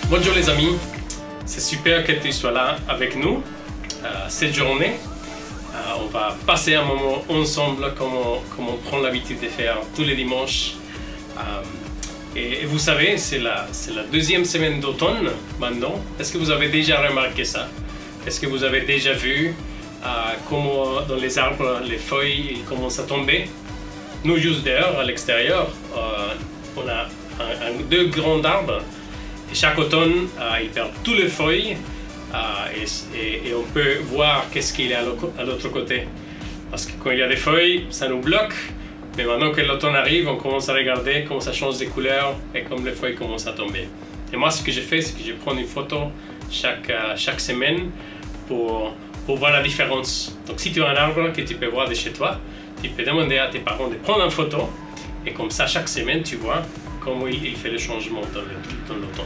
Bonjour les amis, c'est super que tu sois là avec nous cette journée. On va passer un moment ensemble comme on prend l'habitude de faire tous les dimanches. Et vous savez, c'est la deuxième semaine d'automne maintenant. Est-ce que vous avez déjà remarqué ça? Est-ce que vous avez déjà vu comment dans les arbres, les feuilles commencent à tomber? Nous, juste dehors, à l'extérieur, on a deux grands arbres. Et chaque automne, ils perdent toutes les feuilles et on peut voir qu'est-ce qu'il y a à l'autre côté. Parce que quand il y a des feuilles, ça nous bloque. Mais maintenant que l'automne arrive, on commence à regarder comment ça change de couleur et comme les feuilles commencent à tomber. Et moi, ce que je fais, c'est que je prends une photo chaque semaine pour voir la différence. Donc si tu as un arbre que tu peux voir de chez toi, tu peux demander à tes parents de prendre une photo. Et comme ça, chaque semaine, tu vois comment il fait le changement dans l'automne.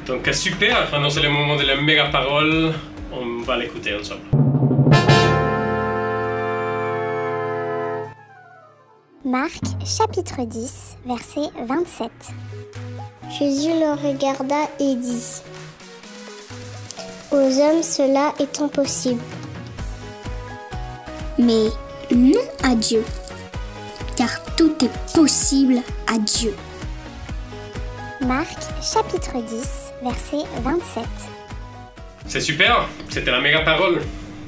Donc super, maintenant c'est le moment de la méga parole, on va l'écouter ensemble. Marc, chapitre 10, verset 27. Jésus le regarda et dit: aux hommes cela est impossible, mais non à Dieu, car tout est possible à Dieu. Marc, chapitre 10, verset 27. C'est super, c'était la méga parole.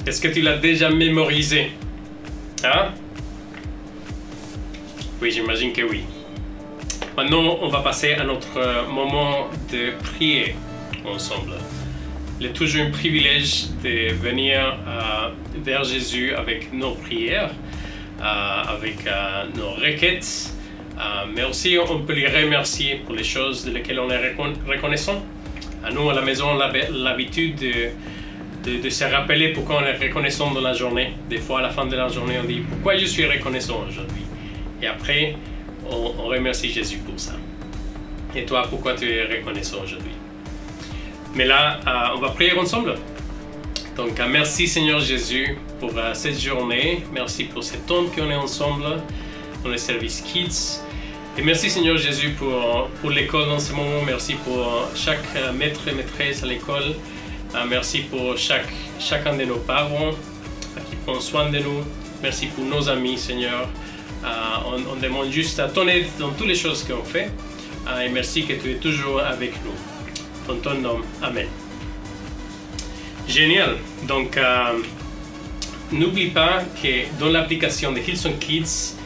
Est-ce que tu l'as déjà mémorisé? Hein? Oui, j'imagine que oui. Maintenant, on va passer à notre moment de prier ensemble. Il est toujours un privilège de venir vers Jésus avec nos prières, avec nos requêtes. Mais aussi, on peut les remercier pour les choses de lesquelles on est reconnaissant. Nous, à la maison, on a l'habitude de se rappeler pourquoi on est reconnaissant dans la journée. Des fois, à la fin de la journée, on dit « Pourquoi je suis reconnaissant aujourd'hui ?» Et après, on remercie Jésus pour ça. Et toi, pourquoi tu es reconnaissant aujourd'hui? Mais là, on va prier ensemble. Donc, merci Seigneur Jésus pour cette journée. Merci pour ce temps qu'on est ensemble dans le service Kids. Et merci Seigneur Jésus pour l'école dans ce moment. Merci pour chaque maître et maîtresse à l'école. Merci pour chacun de nos parents qui prend soin de nous. Merci pour nos amis Seigneur. On demande juste à ton aide dans toutes les choses qu'on fait. Et merci que tu es toujours avec nous. Dans ton nom. Amen. Génial. Donc, n'oublie pas que dans l'application de Hillsong Kids,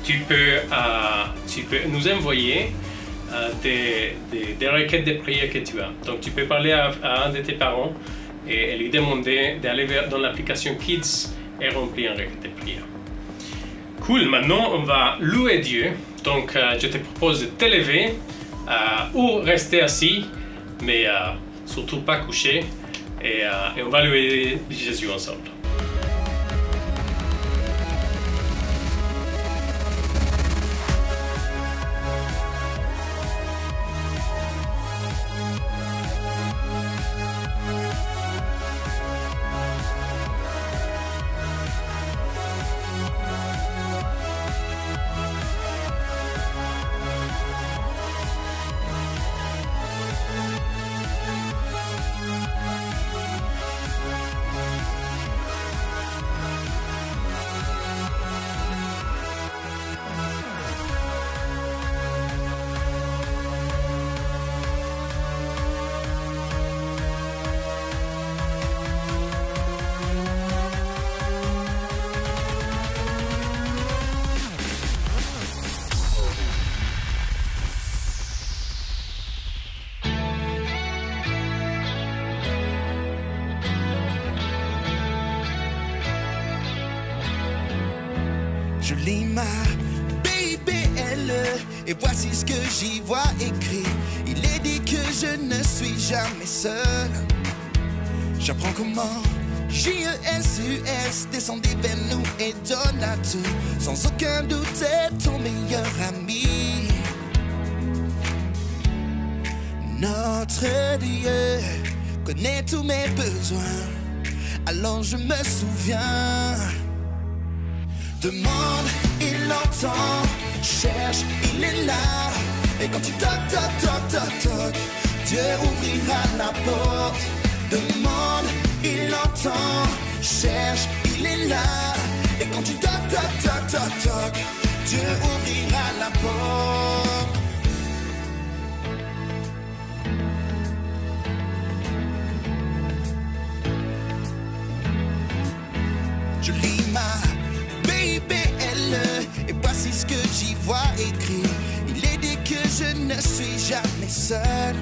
tu peux nous envoyer des requêtes de prière que tu as. Donc, tu peux parler à un de tes parents et lui demander d'aller dans l'application Kids et remplir une requête de prière. Cool. Maintenant, on va louer Dieu. Donc, je te propose de te lever ou rester assis, mais surtout pas couché. Et on va louer Jésus ensemble. Je lis ma BBL et voici ce que j'y vois écrit. Il est dit que je ne suis jamais seul. J'apprends comment J-E-S-U-S descendait vers nous et donne à tout. Sans aucun doute est ton meilleur ami. Notre Dieu connaît tous mes besoins. Alors je me souviens. Demande, il entend. Cherche, il est là. Et quand tu toques, toques, toques, toques, toques, Dieu ouvrira la porte. Demande, il entend. Cherche, il est là. Et quand tu toques, toques, toques, toques, toques, Dieu ouvrira la porte. Je lis ma BBL et voici ce que j'y vois écrit. Il est dit que je ne suis jamais seul.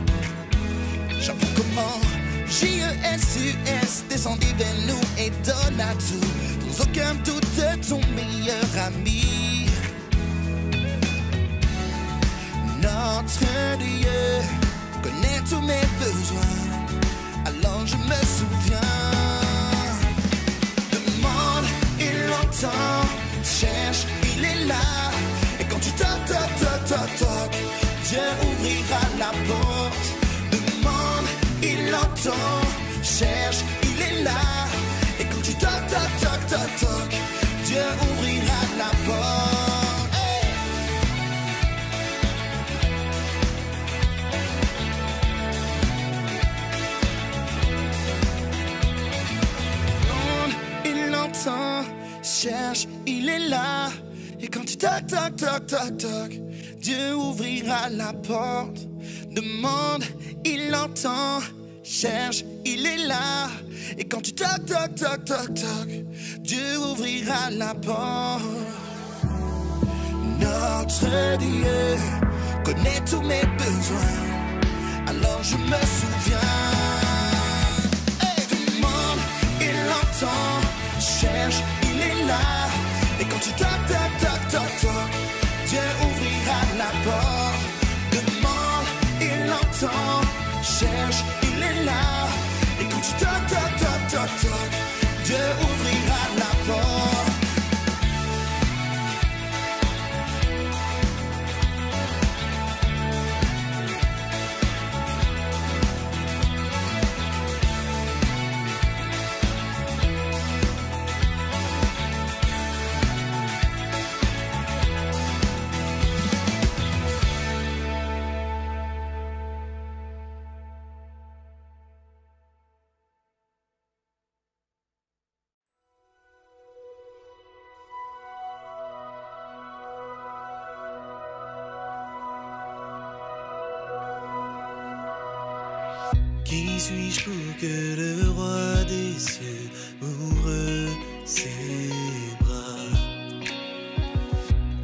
J'apprends comment JESUS descendit vers nous et donne à tout, sans aucun doute, ton meilleur ami. Notre Dieu connaît tous mes besoins, alors je me souviens. Demande, il entend. Cherche, il est là. Et quand tu toques, toques, toques, toques, toques, Dieu ouvrira la porte. Demande, il entend. Cherche, il est là. Et quand tu toques, toques, toques, toques, toques, Dieu ouvrira la porte. Hey! Demande, il entend. Cherche, il est là. Et quand tu toques, toques, toques, toques, toques, Dieu ouvrira la porte. Demande, il entend. Cherche, il est là. Et quand tu toques, toques, toques, toques, toques, Dieu ouvrira la porte. Notre Dieu connaît tous mes besoins, alors je me souviens. Hey! Demande, il entend. Cherche, il est là. Et quand tu toques, toques, toques, toques, toques, Dieu ouvrira la porte. Demande, il entend. Cherche, il est là. Et quand tu toques, toques, toques, toques, toques, Dieu ouvrira la porte. Qui suis-je pour que le roi des cieux ouvre ses bras?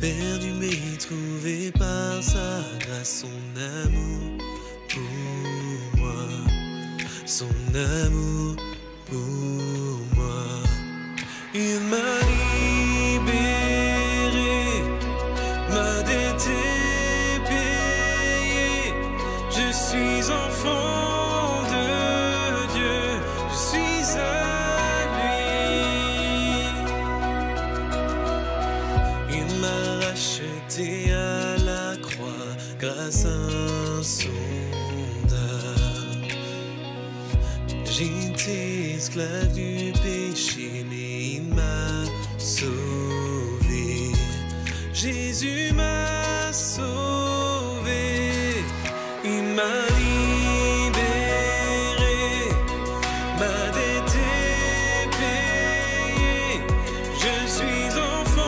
Perdu mais trouvé par sa grâce, son amour pour moi, son amour pour moi. Il m'a libéré, ma dette est payée, je suis enfant. À la croix, grâce insondable, j'étais esclave du péché, mais il m'a sauvé. Jésus m'a sauvé, il m'a libéré, ma dette est payée, je suis enfant.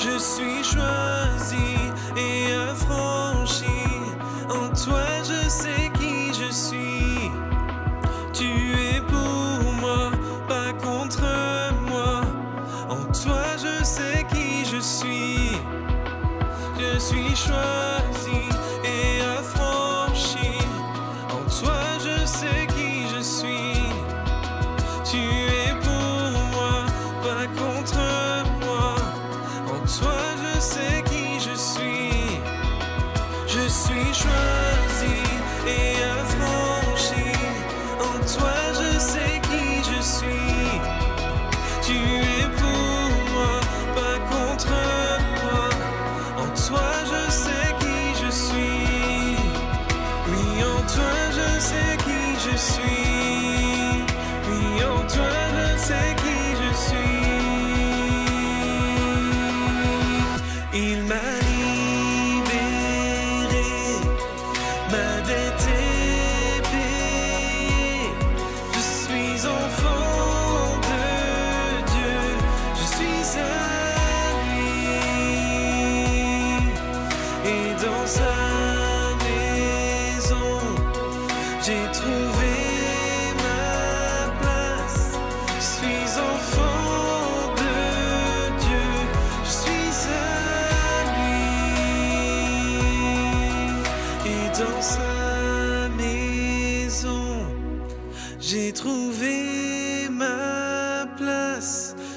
Je suis choisi et affranchi. En toi je sais qui je suis. Tu es pour moi, pas contre moi. En toi je sais qui je suis. Je suis choisi et affranchi. En toi je sais qui je suis.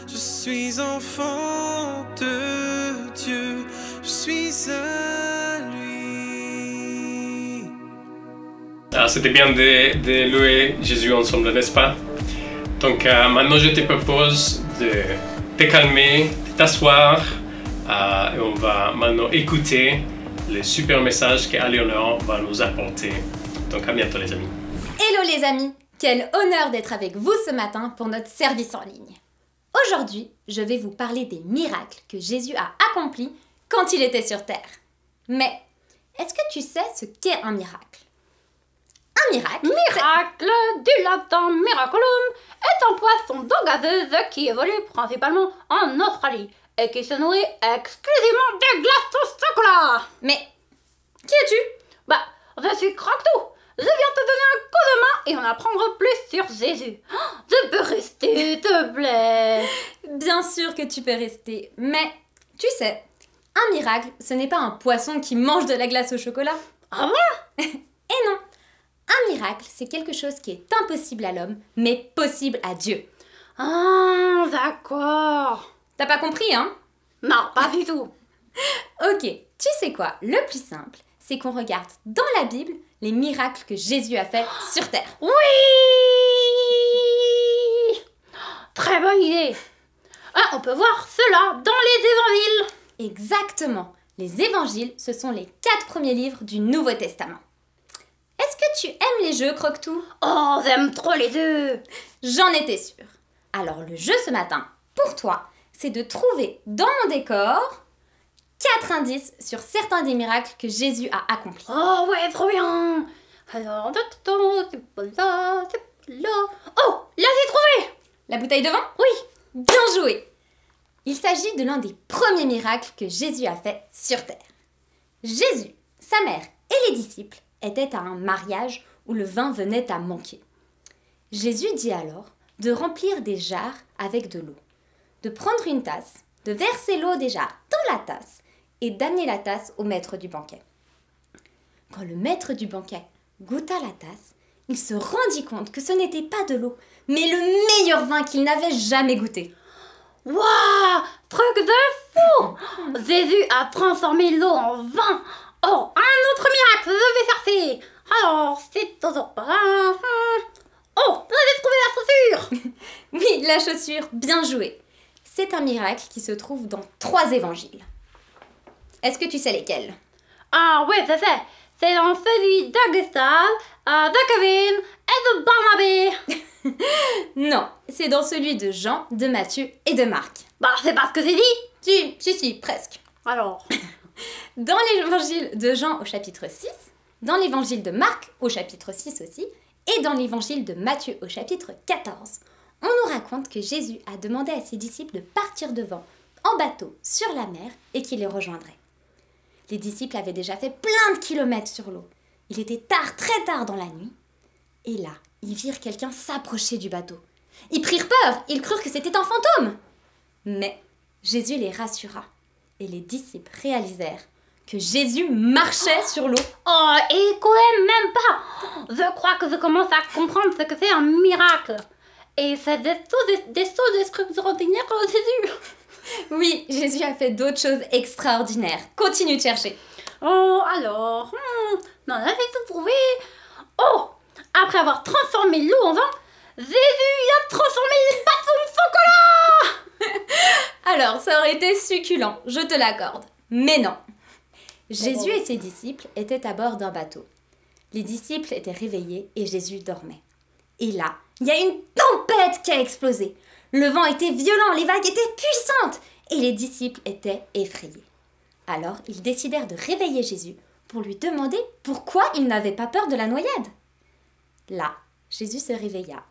Je suis enfant de Dieu, je suis à lui. Alors, c'était bien de louer Jésus ensemble, n'est-ce pas? Donc maintenant, je te propose de te calmer, de t'asseoir et on va maintenant écouter le super message qu'Aléonore va nous apporter. Donc à bientôt les amis. Hello les amis! Quel honneur d'être avec vous ce matin pour notre service en ligne. Aujourd'hui, je vais vous parler des miracles que Jésus a accomplis quand il était sur terre. Mais est-ce que tu sais ce qu'est un miracle? Un miracle, Miracle, du latin miraculum, est un poisson d'eau gazeuse qui évolue principalement en Australie et qui se nourrit exclusivement des glaces au chocolat. Mais qui es-tu? Bah, je suis Croque-Tout. Je viens te donner un coup de main et en apprendre plus sur Jésus. Je peux rester, s'il te plaît. Bien sûr que tu peux rester, mais tu sais, un miracle, ce n'est pas un poisson qui mange de la glace au chocolat. Ah bon? Et non, un miracle, c'est quelque chose qui est impossible à l'homme, mais possible à Dieu. Ah, d'accord. T'as pas compris, hein? Non, pas du tout. Ok, tu sais quoi? Le plus simple, c'est qu'on regarde dans la Bible les miracles que Jésus a fait sur terre. Oui! Très bonne idée. Ah, on peut voir cela dans les évangiles. Exactement. Les évangiles, ce sont les 4 premiers livres du Nouveau Testament. Est-ce que tu aimes les jeux, Croque-Tout? Oh, j'aime trop les deux. J'en étais sûre. Alors le jeu ce matin, pour toi, c'est de trouver dans mon décor 4 indices sur certains des miracles que Jésus a accomplis. Oh ouais, trop bien. Alors, c'est pas là, c'est pas là. Oh, là j'ai trouvé. La bouteille de vin? Oui. Bien joué! Il s'agit de l'un des premiers miracles que Jésus a fait sur terre. Jésus, sa mère et les disciples étaient à un mariage où le vin venait à manquer. Jésus dit alors de remplir des jarres avec de l'eau, de prendre une tasse, de verser l'eau des jarres dans la tasse et d'amener la tasse au maître du banquet. Quand le maître du banquet goûta la tasse, il se rendit compte que ce n'était pas de l'eau, mais le meilleur vin qu'il n'avait jamais goûté. Waouh, truc de fou. Jésus a transformé l'eau en vin. Oh, un autre miracle, je vais chercher. Alors, c'est toujours pas là. Oh, j'ai trouvé la chaussure. Oui, la chaussure, bien joué. C'est un miracle qui se trouve dans 3 évangiles. Est-ce que tu sais lesquels? Ah ouais, je sais. C'est dans celui d'Augustin, de Kevin et de Barnabé. Non, c'est dans celui de Jean, de Matthieu et de Marc. Bah, c'est pas ce que j'ai dit. Si, presque. Alors. Dans l'évangile de Jean au chapitre 6, dans l'évangile de Marc au chapitre 6 aussi, et dans l'évangile de Matthieu au chapitre 14, on nous raconte que Jésus a demandé à ses disciples de partir devant, en bateau, sur la mer, et qu'il les rejoindrait. Les disciples avaient déjà fait plein de kilomètres sur l'eau. Il était tard, très tard dans la nuit. Et là, ils virent quelqu'un s'approcher du bateau. Ils prirent peur, ils crurent que c'était un fantôme. Mais Jésus les rassura. Et les disciples réalisèrent que Jésus marchait sur l'eau. Oh, et quand même pas. Je crois que je commence à comprendre ce que c'est un miracle. Et c'est des choses extraordinaires, Jésus. Oui, Jésus a fait d'autres choses extraordinaires. Continue de chercher. Oh, alors... non, là, j'ai tout trouvé. Oh, après avoir transformé l'eau en vin, Jésus a transformé les bâtons en chocolat. Alors, ça aurait été succulent, je te l'accorde. Mais non. Jésus et ses disciples étaient à bord d'un bateau. Les disciples étaient réveillés et Jésus dormait. Et là, il y a une tempête qui a explosé. Le vent était violent, les vagues étaient puissantes et les disciples étaient effrayés. Alors, ils décidèrent de réveiller Jésus pour lui demander pourquoi il n'avait pas peur de la noyade. Là, Jésus se réveilla,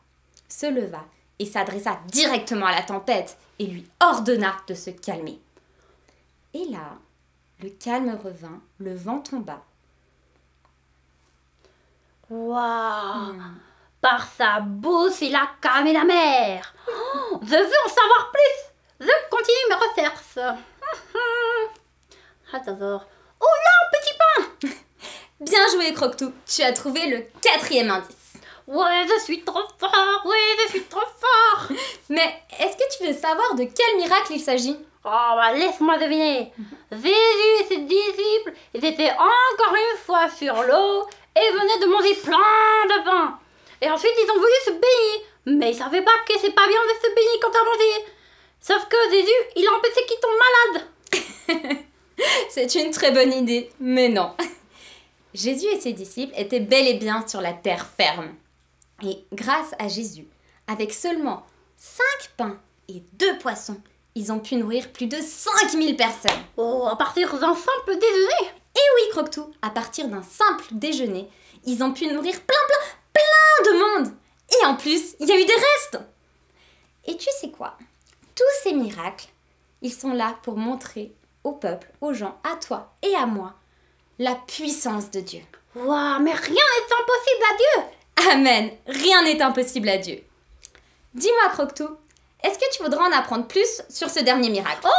se leva et s'adressa directement à la tempête et lui ordonna de se calmer. Et là, le calme revint, le vent tomba. Waouh. Par sa bouche, il a calmé la mer. Oh, je veux en savoir plus. Je continue mes recherches. Alors, oh là, petit pain. Bien joué, Croque-Tout. Tu as trouvé le 4e indice. Ouais, je suis trop fort, ouais, je suis trop fort. Mais est-ce que tu veux savoir de quel miracle il s'agit? Oh, bah laisse-moi deviner. Jésus et ses disciples, ils étaient encore une fois sur l'eau et venaient de manger plein de pain. Et ensuite, ils ont voulu se baigner. Mais ils savaient pas que c'est pas bien de se baigner quand t'as mangé. Sauf que Jésus, il a empêché qu'ils tombent malades. C'est une très bonne idée, mais non. Jésus et ses disciples étaient bel et bien sur la terre ferme. Et grâce à Jésus, avec seulement 5 pains et 2 poissons, ils ont pu nourrir plus de 5000 personnes. Oh, à partir d'un simple déjeuner. Et oui, Croque-Tout, à partir d'un simple déjeuner, ils ont pu nourrir plein de monde. Et en plus, il y a eu des restes. Et tu sais quoi? Tous ces miracles, ils sont là pour montrer au peuple, aux gens, à toi et à moi, la puissance de Dieu. Waouh, mais rien n'est impossible à Dieu. Amen, rien n'est impossible à Dieu. Dis-moi, Croque-Tout, est-ce que tu voudrais en apprendre plus sur ce dernier miracle? Oh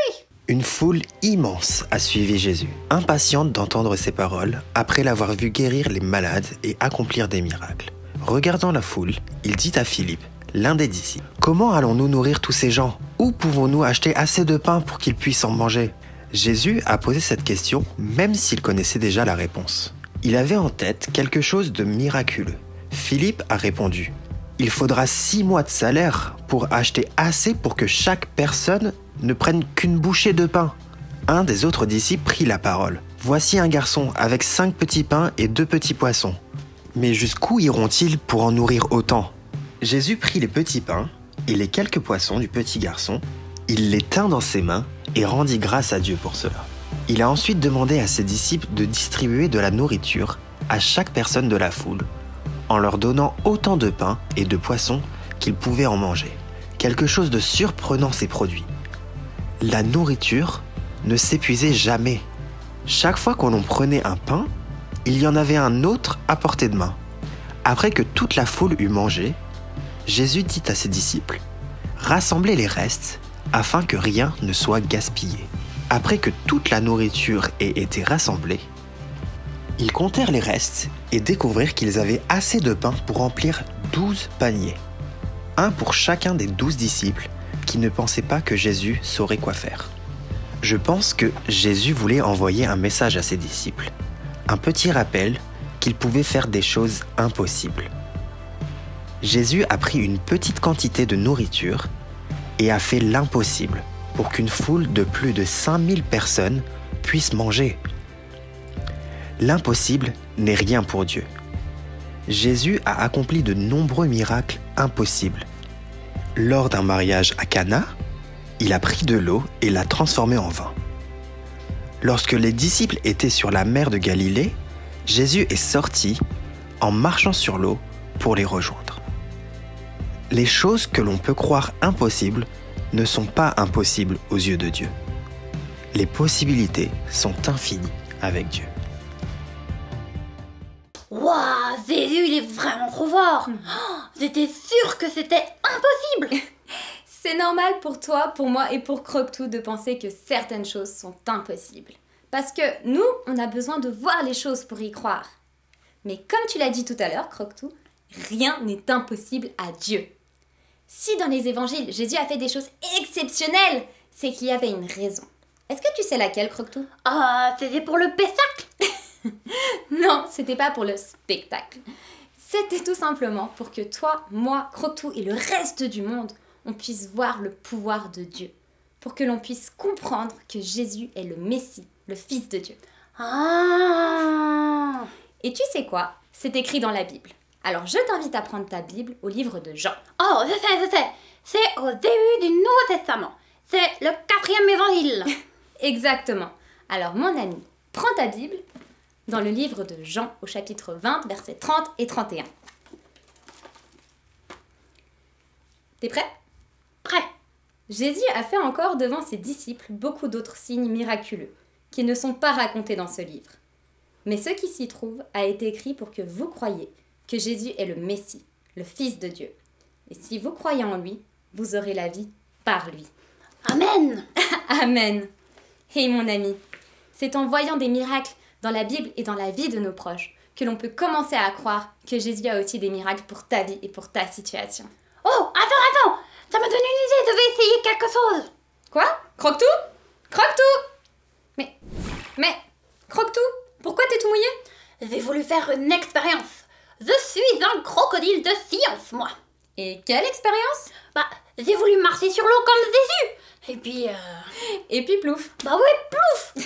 oui. Une foule immense a suivi Jésus, impatiente d'entendre ses paroles après l'avoir vu guérir les malades et accomplir des miracles. Regardant la foule, il dit à Philippe, l'un des disciples, « Comment allons-nous nourrir tous ces gens? Où pouvons-nous acheter assez de pain pour qu'ils puissent en manger ?» Jésus a posé cette question même s'il connaissait déjà la réponse. Il avait en tête quelque chose de miraculeux. Philippe a répondu, « Il faudra 6 mois de salaire pour acheter assez pour que chaque personne ne prenne qu'une bouchée de pain. » Un des autres disciples prit la parole. « Voici un garçon avec 5 petits pains et 2 petits poissons. Mais jusqu'où iront-ils pour en nourrir autant ?» Jésus prit les petits pains et les quelques poissons du petit garçon, il les tint dans ses mains et rendit grâce à Dieu pour cela. Il a ensuite demandé à ses disciples de distribuer de la nourriture à chaque personne de la foule, en leur donnant autant de pain et de poissons qu'ils pouvaient en manger. Quelque chose de surprenant s'est produit. La nourriture ne s'épuisait jamais. Chaque fois qu'on prenait un pain, il y en avait un autre à portée de main. Après que toute la foule eut mangé, Jésus dit à ses disciples, « Rassemblez les restes afin que rien ne soit gaspillé. » Après que toute la nourriture ait été rassemblée, ils comptèrent les restes et découvrirent qu'ils avaient assez de pain pour remplir 12 paniers. Un pour chacun des 12 disciples qui ne pensaient pas que Jésus saurait quoi faire. Je pense que Jésus voulait envoyer un message à ses disciples. Un petit rappel qu'ils pouvaient faire des choses impossibles. Jésus a pris une petite quantité de nourriture et a fait l'impossible pour qu'une foule de plus de 5000 personnes puisse manger. L'impossible n'est rien pour Dieu. Jésus a accompli de nombreux miracles impossibles. Lors d'un mariage à Cana, il a pris de l'eau et l'a transformée en vin. Lorsque les disciples étaient sur la mer de Galilée, Jésus est sorti en marchant sur l'eau pour les rejoindre. Les choses que l'on peut croire impossibles ne sont pas impossibles aux yeux de Dieu. Les possibilités sont infinies avec Dieu. Waouh, Jésus, il est vraiment trop fort. Oh, j'étais sûre que c'était impossible. C'est normal pour toi, pour moi et pour Croque-Tout de penser que certaines choses sont impossibles. Parce que nous, on a besoin de voir les choses pour y croire. Mais comme tu l'as dit tout à l'heure, Croque-Tout, rien n'est impossible à Dieu. Si dans les évangiles, Jésus a fait des choses exceptionnelles, c'est qu'il y avait une raison. Est-ce que tu sais laquelle, Croque-Tout? Ah, c'était pour le spectacle. Non, c'était pas pour le spectacle. C'était tout simplement pour que toi, moi, Croque-Tout et le reste du monde, on puisse voir le pouvoir de Dieu. Pour que l'on puisse comprendre que Jésus est le Messie, le Fils de Dieu. Ah. Et tu sais quoi? C'est écrit dans la Bible. Alors je t'invite à prendre ta Bible au livre de Jean. Oh, je sais. C'est au début du Nouveau Testament. C'est le 4e évangile. Exactement. Alors mon ami, prends ta Bible dans le livre de Jean au chapitre 20, versets 30 et 31. T'es prêt? Prêt. Jésus a fait encore devant ses disciples beaucoup d'autres signes miraculeux qui ne sont pas racontés dans ce livre. Mais ce qui s'y trouve a été écrit pour que vous croyiez que Jésus est le Messie, le Fils de Dieu. Et si vous croyez en lui, vous aurez la vie par lui. Amen. Amen. Hey mon ami, c'est en voyant des miracles dans la Bible et dans la vie de nos proches que l'on peut commencer à croire que Jésus a aussi des miracles pour ta vie et pour ta situation. Oh, attends, ça me donne une idée, je vais essayer quelque chose. Quoi? Croque-tout? Croque-tout! Mais, Croque-tout, pourquoi t'es tout mouillé? J'ai voulu faire une expérience. Je suis un crocodile de science, moi. Et quelle expérience? J'ai voulu marcher sur l'eau comme Jésus. Et puis plouf. Bah ouais, plouf.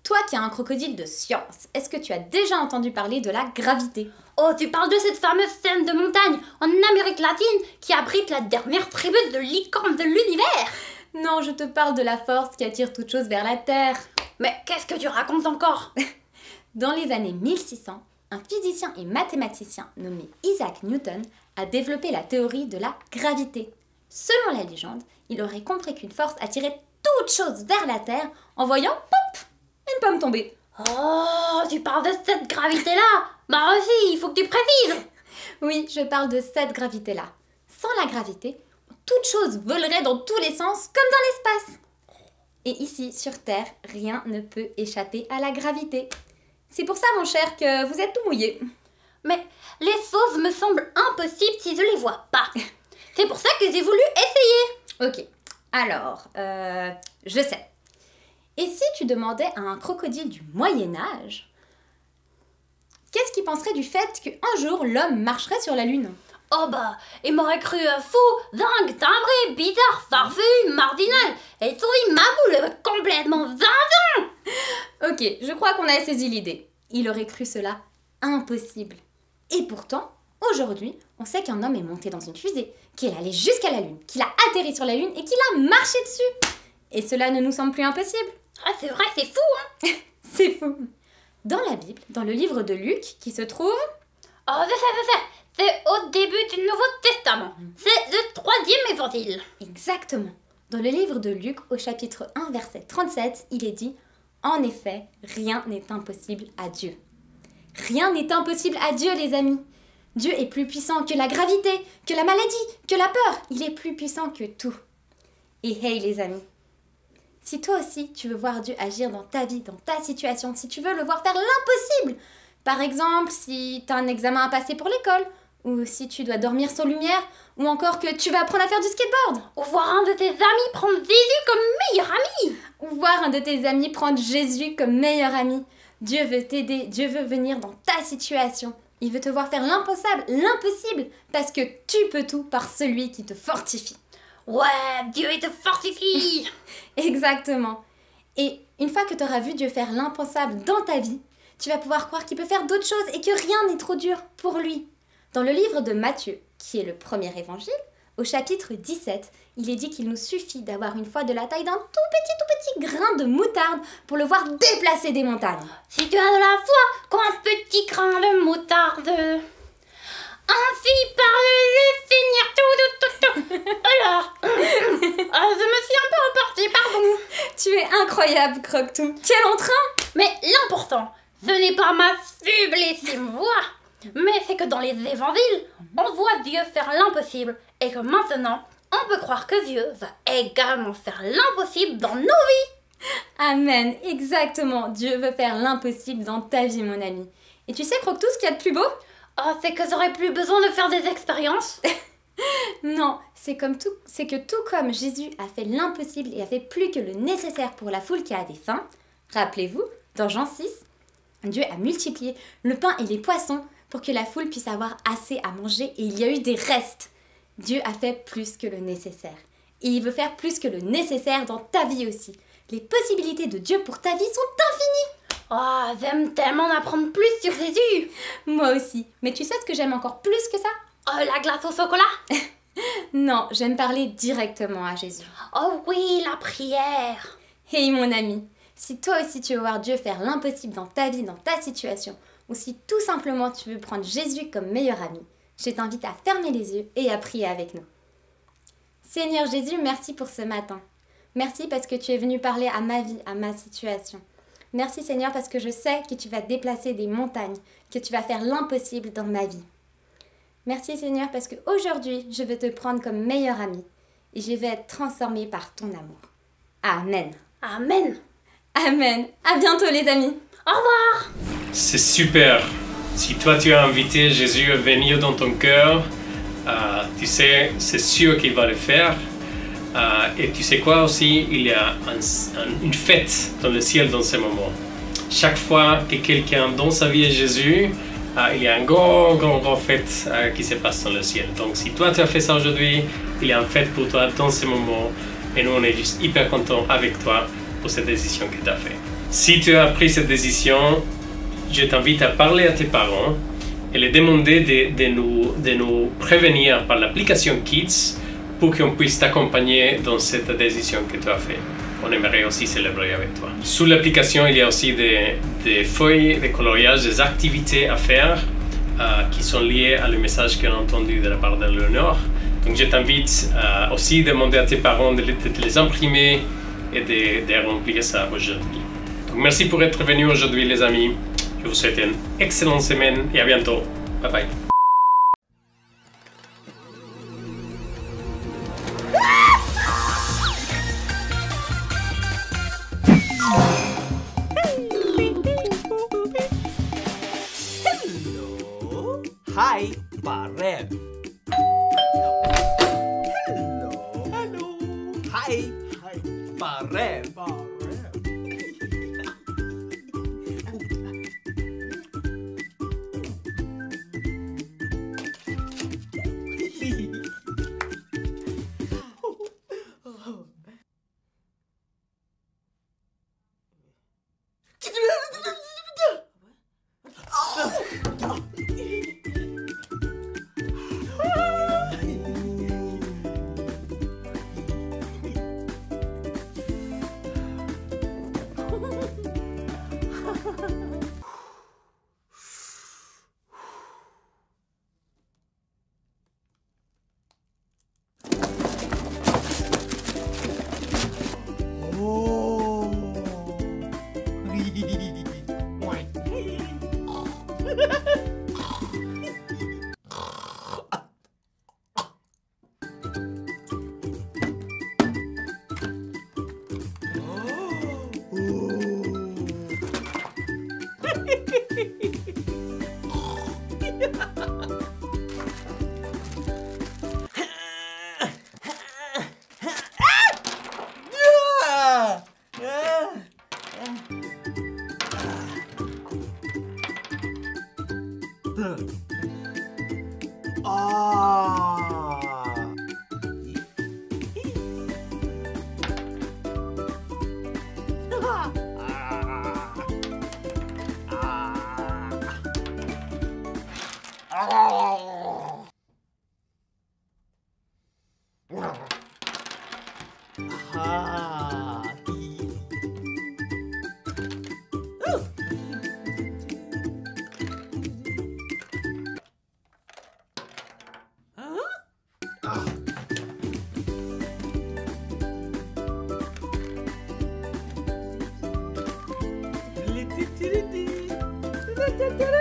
Toi qui as un crocodile de science, est-ce que tu as déjà entendu parler de la gravité? Oh, tu parles de cette fameuse scène de montagne en Amérique latine qui abrite la dernière tribu de licornes de l'univers. Non, je te parle de la force qui attire toute chose vers la Terre. Mais qu'est-ce que tu racontes encore? Dans les années 1600, un physicien et mathématicien nommé Isaac Newton a développé la théorie de la gravité. Selon la légende, il aurait compris qu'une force attirait toute chose vers la Terre en voyant, pop, une pomme tomber. Oh, tu parles de cette gravité-là? Bah aussi, il faut que tu précises. Oui, je parle de cette gravité-là. Sans la gravité, toute chose volerait dans tous les sens comme dans l'espace. Et ici, sur Terre, rien ne peut échapper à la gravité. C'est pour ça, mon cher, que vous êtes tout mouillé. Mais les choses me semblent impossibles si je les vois pas. C'est pour ça que j'ai voulu essayer. Ok, alors, je sais. Et si tu demandais à un crocodile du Moyen-Âge, qu'est-ce qu'il penserait du fait qu'un jour l'homme marcherait sur la Lune? Oh bah, il m'aurait cru fou, dingue, timbré, bizarre, farfelu, marginal, et souris maboule, complètement zinzin. Ok, je crois qu'on a saisi l'idée. Il aurait cru cela impossible. Et pourtant, aujourd'hui, on sait qu'un homme est monté dans une fusée, qu'il est allé jusqu'à la Lune, qu'il a atterri sur la Lune et qu'il a marché dessus. Et cela ne nous semble plus impossible. Ah, c'est vrai, c'est fou, hein. C'est fou. Dans la Bible, dans le livre de Luc, qui se trouve... Oh, je sais. C'est au début du Nouveau Testament. C'est le 3e évangile. Exactement. Dans le livre de Luc, au chapitre 1, verset 37, il est dit « En effet, rien n'est impossible à Dieu. » Rien n'est impossible à Dieu, les amis. Dieu est plus puissant que la gravité, que la maladie, que la peur. Il est plus puissant que tout. Et hey, les amis, si toi aussi, tu veux voir Dieu agir dans ta vie, dans ta situation, si tu veux le voir faire l'impossible, par exemple, si tu as un examen à passer pour l'école, ou si tu dois dormir sans lumière, ou encore que tu vas apprendre à faire du skateboard. Ou voir un de tes amis prendre Jésus comme meilleur ami. Ou voir un de tes amis prendre Jésus comme meilleur ami. Dieu veut t'aider, Dieu veut venir dans ta situation. Il veut te voir faire l'impensable, l'impossible, parce que tu peux tout par celui qui te fortifie. Ouais, Dieu il te fortifie. Exactement. Et une fois que tu auras vu Dieu faire l'impensable dans ta vie, tu vas pouvoir croire qu'il peut faire d'autres choses et que rien n'est trop dur pour lui. Dans le livre de Matthieu, qui est le premier évangile, au chapitre 17, il est dit qu'il nous suffit d'avoir une foi de la taille d'un tout petit grain de moutarde pour le voir déplacer des montagnes. Si tu as de la foi comme un petit grain de moutarde. Ainsi parle le Seigneur tout. Alors, je me suis un peu repartie, pardon. Tu es incroyable, Croque-Tout. Quel entrain! Mais l'important, ce n'est pas ma sublissime voix, mais c'est que dans les évangiles, on voit Dieu faire l'impossible et que maintenant, on peut croire que Dieu va également faire l'impossible dans nos vies. Amen, exactement. Dieu veut faire l'impossible dans ta vie, mon ami. Et tu sais, Croque-Tout, ce qu'il y a de plus beau? Oh, c'est que j'aurais plus besoin de faire des expériences. Non, c'est que tout comme Jésus a fait l'impossible et a fait plus que le nécessaire pour la foule qui avait faim, rappelez-vous, dans Jean 6, Dieu a multiplié le pain et les poissons pour que la foule puisse avoir assez à manger et il y a eu des restes. Dieu a fait plus que le nécessaire. Et il veut faire plus que le nécessaire dans ta vie aussi. Les possibilités de Dieu pour ta vie sont infinies. Oh, j'aime tellement en apprendre plus sur Jésus. Moi aussi. Mais tu sais ce que j'aime encore plus que ça? Oh, la glace au chocolat. Non, j'aime parler directement à Jésus. Oh oui, la prière. Hey mon ami, si toi aussi tu veux voir Dieu faire l'impossible dans ta vie, dans ta situation, ou si tout simplement tu veux prendre Jésus comme meilleur ami, je t'invite à fermer les yeux et à prier avec nous. Seigneur Jésus, merci pour ce matin. Merci parce que tu es venu parler à ma vie, à ma situation. Merci Seigneur parce que je sais que tu vas déplacer des montagnes, que tu vas faire l'impossible dans ma vie. Merci Seigneur parce qu'aujourd'hui, je veux te prendre comme meilleur ami et je vais être transformée par ton amour. Amen. Amen. Amen. À bientôt les amis. Au revoir. C'est super. Si toi tu as invité Jésus à venir dans ton cœur, tu sais, c'est sûr qu'il va le faire. Et tu sais quoi aussi, il y a une fête dans le ciel dans ce moment. Chaque fois que quelqu'un dans sa vie est Jésus, il y a un grand fête qui se passe dans le ciel. Donc si toi tu as fait ça aujourd'hui, il y a une fête pour toi dans ce moment. Et nous on est juste hyper contents avec toi pour cette décision que tu as faite. Si tu as pris cette décision, je t'invite à parler à tes parents et les demander de nous prévenir par l'application Kids pour qu'on puisse t'accompagner dans cette décision que tu as faite. On aimerait aussi célébrer avec toi. Sous l'application, il y a aussi des feuilles de coloriage, des activités à faire qui sont liées à le message qu'on a entendu de la part de Léonore. Donc je t'invite aussi à demander à tes parents de les imprimer et de remplir ça aujourd'hui. Donc merci pour être venus aujourd'hui les amis. Je vous souhaite une excellente semaine et à bientôt. Bye bye. Hi, Barret. Hello. Hi, Barret. Da, da, da.